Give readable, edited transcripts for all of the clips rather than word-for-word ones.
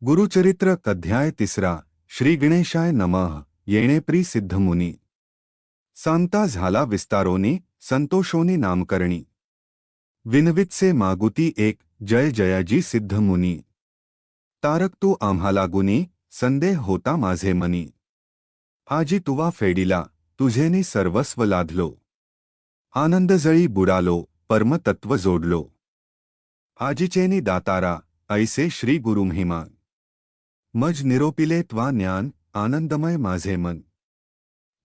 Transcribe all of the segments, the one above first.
गुरुचरित्र अध्याय 3 श्री गणेशाय नमः। येणेप्री सिद्धमुनी सांता झाला विस्तारोनी संतोषोनी नामकरणी विनवितसे मागुती एक जय जयाजी सिद्धमुनी तारक तू आम्हाला गुनी संदेह होता माझे मनी आजी तुवा फेडिला तुझेनी सर्वस्व लाधलो आनंदजळी बुडालो परमतत्व जोडलो आजीचेनी दातारा ऐसे श्री गुरु महिमा मज निरोपिले त्वा ज्ञान आनंदमय माझे मन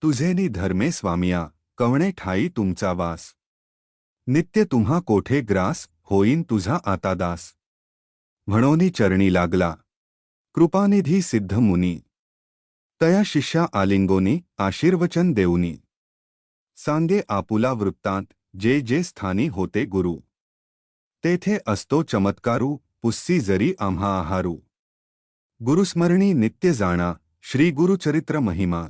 तुझेनी धर्मे स्वामिया कवणे ठाई तुमचा वास नित्य तुम्हा कोठे ग्रास होईन तुझा आता दास म्हणोनी चरणी लागला कृपानिधी सिद्ध मुनी तया शिष्या आलिंगोनी आशीर्वचन देऊनी सांगे आपुला वृत्तांत जे जे स्थानी होते गुरु तेथे असतो चमत्कारू पुस्सी जरी आम्हा आहारू गुरुस्मरणी नित्य जाणा श्री गुरुचरित्र महिमा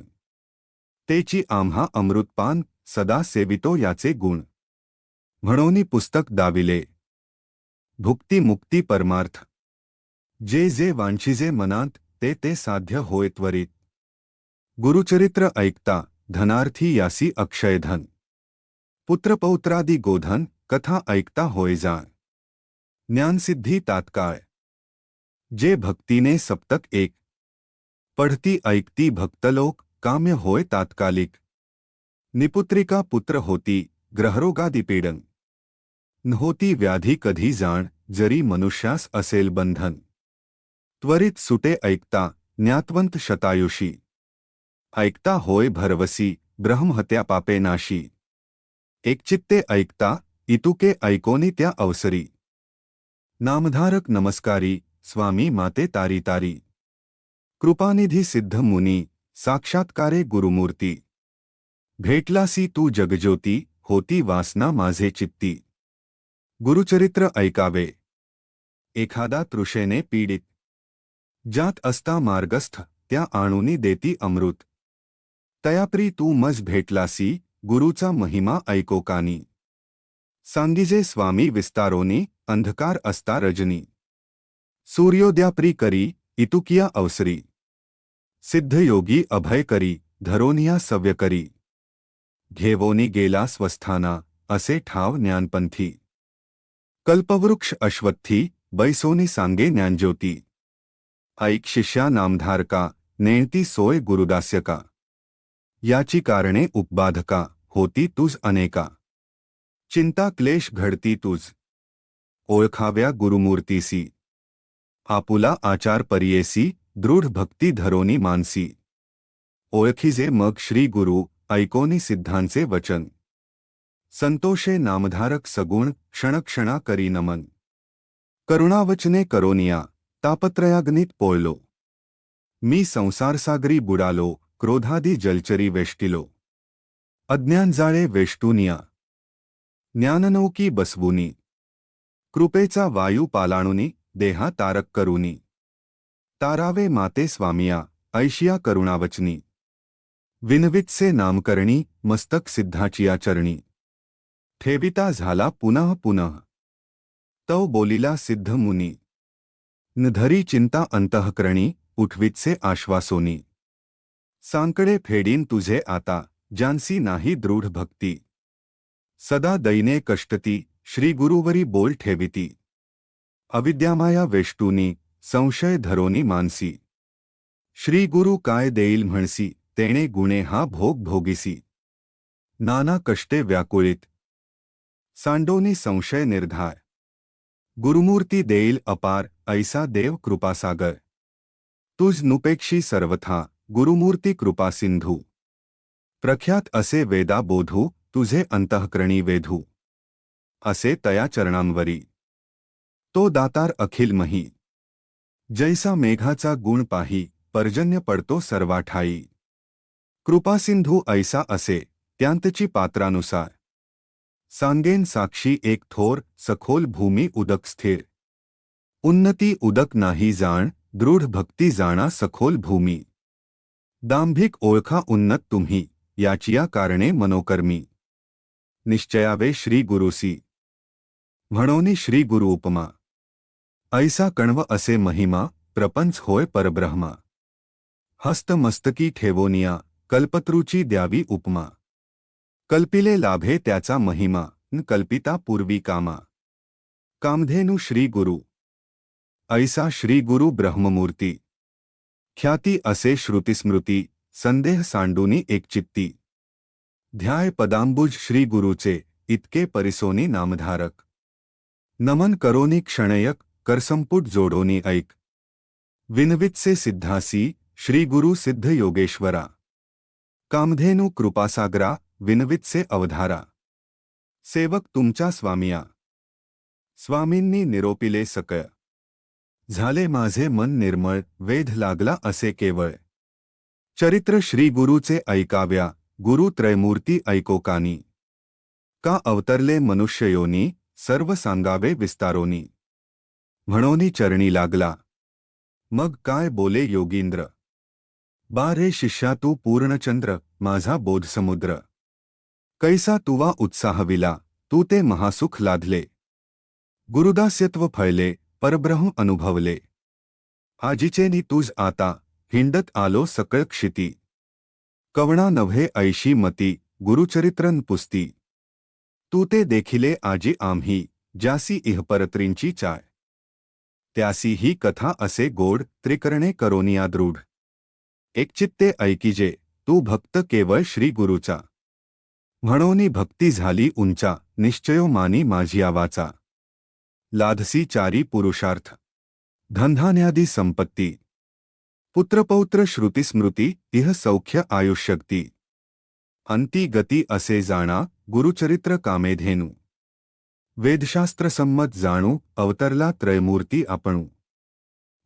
तेची आम्हा अमृतपान सदा सेवितो याचे गुण म्हणोनी पुस्तक दाविले भुक्ती मुक्ती परमार्थ जे जे वांछिजे मनांत ते ते साध्य होय त्वरित गुरुचरित्र ऐकता धनार्थी यासी अक्षयधन पुत्रपौत्रादी गोधन कथा ऐकता होय जाण ज्ञानसिद्धी तात्काळ जे भक्तीने सप्तक एक पढ़ती ऐकती भक्तलोक काम्य होय तात्कालिक निपुत्रिका पुत्र होती ग्रहरोगादी पीडन नहोती व्याधी कधी जाण जरी मनुष्यास असेल बंधन त्वरित सुटे ऐकता ज्ञातवंत शतायुषी ऐकता होय भरवसी ब्रह्महत्या पापे नाशी एकचित्ते ऐकता इतुके ऐकोनी त्या अवसरी नामधारक नमस्कारी स्वामी माते तारी तारी कृपानिधी सिद्ध मुनी साक्षात्कारे गुरुमूर्ती भेटलासी तू जगज्योती होती वासना माझे चित्ती गुरुचरित्र ऐकावे एखादा तृषेने पीडित ज्यात असता मार्गस्थ त्या आणुनी देती अमृत तयाप्री तू मज भेटलासी गुरुचा महिमा ऐकोकानी सांगिजे स्वामी विस्तारोनी अंधकार असता रजनी सूर्योदयाप्री करी इतुकिया अवसरी सिद्धयोगी अभय करी धरोनिया सव्य करी घेवोनी गेला स्वस्थाना असे ठाव ज्ञानपंथी कल्पवृक्ष अश्वत्थी बैसोनी सांगे ज्ञानज्योती ऐक शिष्या नामधारका नेणती सोय गुरुदास्यका याची कारणे उपबाधका होती तुझ अनेका चिंता क्लेश घडती तुझ ओळखाव्या गुरुमूर्तीसी आपुला आचार परियेसी दृढ भक्ती धरोनी मानसी ओळखीजे मग श्री गुरु ऐकोनी सिद्धांचे वचन संतोषे नामधारक सगुण क्षणक्षणा करी नमन करुणावचने करोनिया तापत्रयाग्नीत पोळलो मी संसारसागरी बुडालो क्रोधादी जलचरी वेष्टिलो अज्ञान जाळे वेष्टुनिया ज्ञाननौकी बसवुनी कृपेचा वायू पालाणुनी देहा तारक करुनी तारावे माते स्वामिया ऐशिया करुणावचनी विनवितसे नामकरणी मस्तक सिद्धाचिया चरणी ठेविता झाला पुनः पुनः तव बोलिला सिद्ध मुनी नधरी चिंता अंतःकरणी उठवितसे आश्वासोनी सांकडे फेडीन तुझे आता जानसी नाही दृढ भक्ती सदा दैने कष्टती श्री गुरुवरी बोल ठेविती अविद्यामाया वेष्टुनी संशय धरोनी मानसी श्री गुरु काय देईल म्हणसी तेणे गुणे हा भोग भोगिसी नाना कष्टे व्याकुळित सांडोनी संशय निर्धार गुरुमूर्ती देईल अपार ऐसा देव कृपासागर तुझ नुपेक्षी सर्वथा गुरुमूर्ती कृपा सिंधू प्रख्यात असे वेदा बोधू तुझे अंतःकरणी वेधू असे तया चरणांवरी तो दातार अखिल मही जैसा मेघाचा गुण पाही पर्जन्य पडतो सर्वाठाई कृपासिंधू ऐसा असे त्यांतची पात्रानुसार सांगेन साक्षी एक थोर सखोल भूमी उदक स्थिर उन्नती उदक नाही जाण दृढ भक्ती जाणा सखोल भूमी दांभिक ओळखा उन्नत तुम्ही याचिया कारणे मनोकर्मी निश्चयावे श्री गुरुसी म्हणोनी श्री गुरु उपमा ऐसा कण्व असे महिमा प्रपंच होय परब्रह्मा. हस्तमस्तकी ठेवोनिया कल्पतरूची द्यावी उपमा. कल्पिले लाभे त्याचा महिमा न कल्पिता पूर्वी कामा. कामधेनु श्री गुरु ऐसा श्री गुरु ब्रह्ममूर्ती. ख्याती असे श्रुतिस्मृती संदेह सांडूनी एकचित्ती. ध्याय पदांबुज श्री गुरुचे इतके परिसोनी नामधारक. नमन करोनी क्षणयक करसंपुट जोडोनी ऐक. विनवितसे सिद्धासी श्री गुरु सिद्ध योगेश्वरा. कामधेनु कृपासागरा विनवितसे अवधारा. सेवक तुमच्या स्वामिया. स्वामींनी निरोपिले सकळ. झाले माझे मन निर्मळ वेध लागला असे केवळ. चरित्र श्री गुरुचे ऐकाव्या गुरु त्रयमूर्ती ऐकोकानी. का अवतरले मनुष्ययोनी सर्व सांगावे विस्तारोनी. म्हणोनी चरणी लागला मग काय बोले योगींद्र. बा रे शिष्या तू पूर्णचंद्र माझा बोधसमुद्र. कैसा तुवा उत्साहविला तू ते महासुख लादले. गुरुदास्यत्व फळले परब्रह्म अनुभवले. आजीचेनी तुझ आता हिंडत आलो सकळ क्षिती. कवणा नव्हे ऐशी मती गुरुचरित्रन पुस्ती. तू ते देखिले आजी आम्ही ज्यासी इहपरत्रींची चाय. त्यासी ही कथा असे गोड त्रिकरणे करोनिया दृढ. एकचित्ते ऐकिजे तू भक्त केवळ श्री गुरुचा. म्हणोनी भक्ती झाली उंचा निश्चयो मानी माझिया वाचा. लाधसी चारी पुरुषार्थ धनधान्यादी संपत्ती. पुत्रपौत्र श्रुतिस्मृती इह सौख्य आयुष्यक्ती. अंती गती असे जाणा गुरुचरित्र कामेधेनु. वेदशास्त्र संमत जाणू अवतरला त्रयमूर्ती आपणू.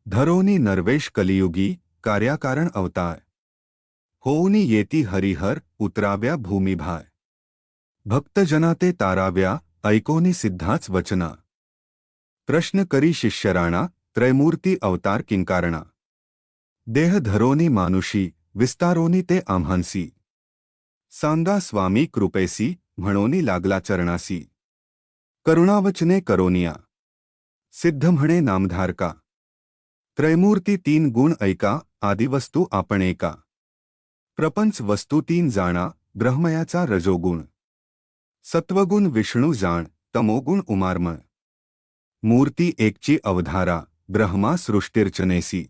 धरोनी नरवेश कलियुगी कार्याकारण अवतार. होऊनी येती हरिहर उतराव्या भूमिभार. भक्तजना ते ताराव्या ऐकोनी सिद्धाच वचना. प्रश्न करी शिष्यराणा त्रयमूर्ती अवतार किंकारणा. देह धरोनी मानुषी विस्तारोनी ते आम्हांसी. सांगा स्वामी कृपेसी म्हणोनी लागला चरणासी. करुणावचने करोनिया सिद्ध म्हणे नामधारका. त्रयमूर्ती तीन गुण ऐका आदिवस्तू आपण एका. प्रपंच वस्तू तीन जाणा ब्रह्मयाचा रजोगुण. सत्वगुण विष्णू जाण तमोगुण उमार्मळ. मूर्ती एकची अवधारा ब्रह्मा सृष्टिर्चनेसी.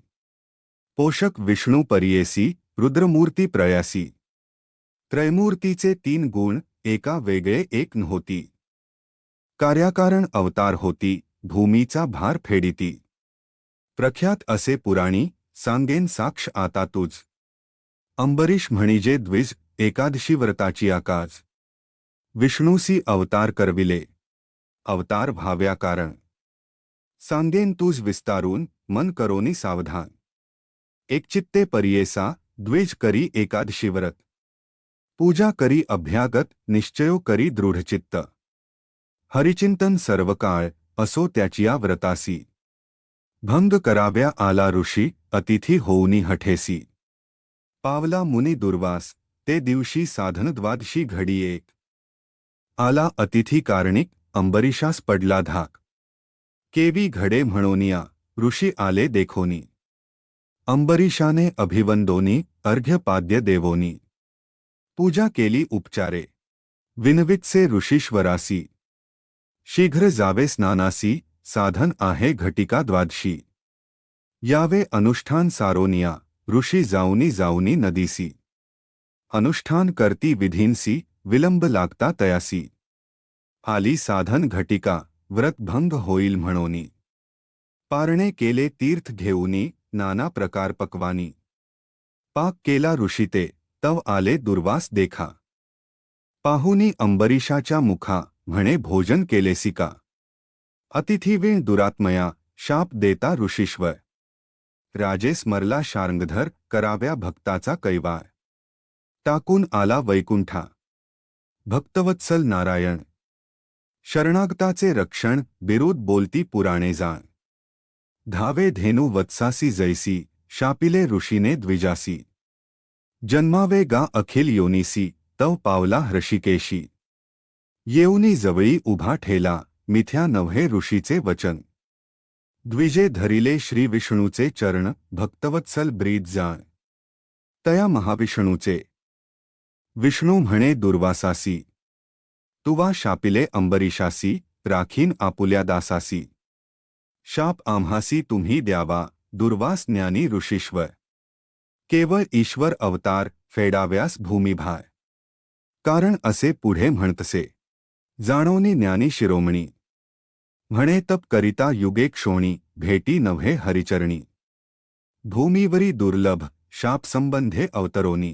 पोषक विष्णू परियेसी रुद्रमूर्ती प्रयासी. त्रयमूर्तीचे तीन गुण एका वेगळे एक नव्हती. कार्याकारण अवतार होती भूमीचा भार फेडिती. प्रख्यात असे पुराणी सांगेन साक्ष आता तुझ. अंबरीश म्हणिजे द्विज एकादशी व्रताची आकाज. विष्णूसी अवतार करविले अवतार भाव्या कारण. सांगेन तुझ विस्तारून मन करोनी सावधान. एकचित्ते परियेसा द्विज करी एकादशी व्रत. पूजा करी अभ्यागत निश्चयो करी दृढचित्त. हरिचिंतन सर्वकाळ असो त्याचिया व्रतासी. भंग कराव्या आला ऋषी अतिथी होऊनी हठेसी. पावला मुनी दुर्वास ते दिवशी साधन द्वादशी घडी एक. आला अतिथी कारणिक अंबरीशास पडला धाक. केवी घडे म्हणोनिया ऋषी आले देखोनी. अंबरीशाने अभिवंदोनी अर्घ्यपाद्य देवोनी. पूजा केली उपचारे विनवितसे ऋषीश्वरासी. शीघ्र जावे स्नानासी साधन आहे घटिका द्वादशी. यावे अनुष्ठान सारोनिया ऋषी जाऊनी नदीसी. अनुष्ठान करती विधींसी विलंब लागता तयासी. आली साधन घटिका व्रतभंग होईल म्हणोनी. पारणे केले तीर्थ घेऊनी नाना प्रकार पक्वानी. पाक केला ऋषीते तव आले दुर्वास देखा. पाहुनी अंबरीशाच्या मुखा म्हणे भोजन केलेसी का. अतिथीवीण दुरात्मया शाप देता ऋषीश्वर. राजे स्मरला शार्ंगधर कराव्या भक्ताचा कैवार. टाकून आला वैकुंठा भक्तवत्सल नारायण. शरणागताचे रक्षण बिरुद बोलती पुराणे जाण. धावे धेनू वत्सासी जैसी शापिले ऋषीने द्विजासी. जन्मावे गा अखिल योनीसी तव पावला हृषिकेशी. येऊनी जवळी उभा ठेला मिथ्या नव्हे ऋषीचे वचन. द्विजे धरिले श्री विष्णूचे चरण भक्तवत्सल ब्रीद जाण तया महाविष्णूचे विष्णू म्हणे दुर्वासासी तुवा शापिले अंबरीशासी राखीन आपुल्या दासासी शाप आम्हासी तुम्ही द्यावा दुर्वास ज्ञानी ऋषीश्वर केवळ ईश्वर अवतार फेडाव्यास भूमिभार कारण असे पुढे म्हणतसे जाणोनी ज्ञानी शिरोमणी म्हणे तप करिता युगे क्षोणी भेटी नव्हे हरिचरणी भूमीवरी दुर्लभ शाप संबंधे अवतरोनी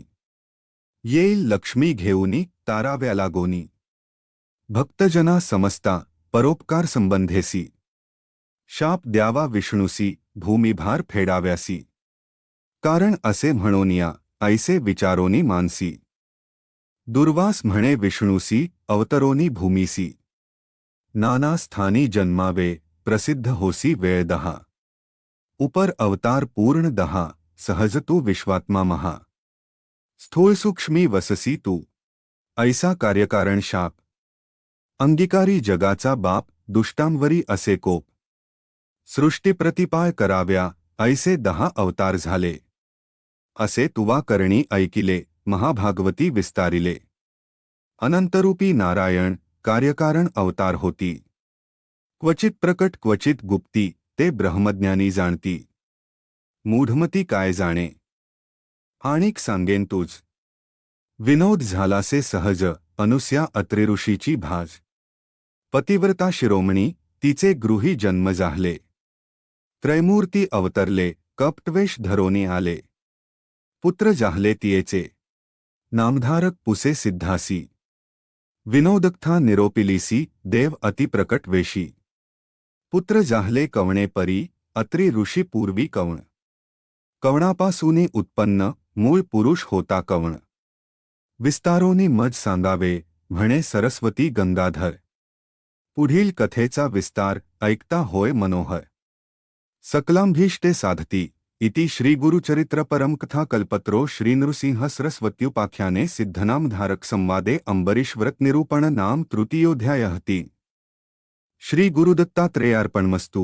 येईल लक्ष्मी घेऊनी ताराव्या लागोनी भक्तजना समजता परोपकार संबंधेसी शाप द्यावा विष्णुसी भूमिभार फेडाव्यासी कारण असे म्हणोनिया ऐसे विचारोनी मानसी दुर्वास म्हणे विष्णुसी अवतरोनी भूमीसी नाना स्थानी जन्मावे प्रसिद्ध होसी वेळ दहा उपर अवतार पूर्ण दहा सहज तू विश्वात्मा महा स्थूळ सूक्ष्मी वससी तू ऐसा कार्यकारण शाप अंगीकारी जगाचा बाप दुष्टांवरी असे कोप सृष्टीप्रतिपाळ कराव्या ऐसे 10 अवतार झाले असे तुवा करणी ऐकिले महाभागवती विस्तारिले अनंतरूपी नारायण कार्यकारण अवतार होती क्वचित प्रकट क्वचित गुप्ती ते ब्रह्मज्ञानी जाणती मूढमती काय जाणे आणिक सांगेन तुझ विनोद झालासे सहज अनुस्या अत्रिऋषीची भाज पतिव्रता शिरोमणी तिचे गृही जन्म जाहले त्रैमूर्ती अवतरले कपटवेश धरोनी आले पुत्र जाहले तियेचे नामधारक पुसे सिद्धासी विनोदकथा निरोपिलीसी देव अतिप्रकट वेशी पुत्र जाहले कवणे परी अत्रि ऋषी पूर्वी कवण कवणापासूनी उत्पन्न मूळ पुरुष होता कवण विस्तारोनी मज सांगावे म्हणे सरस्वती गंगाधर पुढील कथेचा विस्तार ऐकता होय मनोहर सकलांभीष्टे साधती इति श्री गुरुचरित्र परमकथा कल्पत्रो श्री नृसिंह सरस्वत्युपाख्याने सिद्धनामधारक संवादे अंबरीश व्रत निरूपण नाम तृतीयोऽध्यायः श्री गुरुदत्तात्रेयार्पणमस्तु।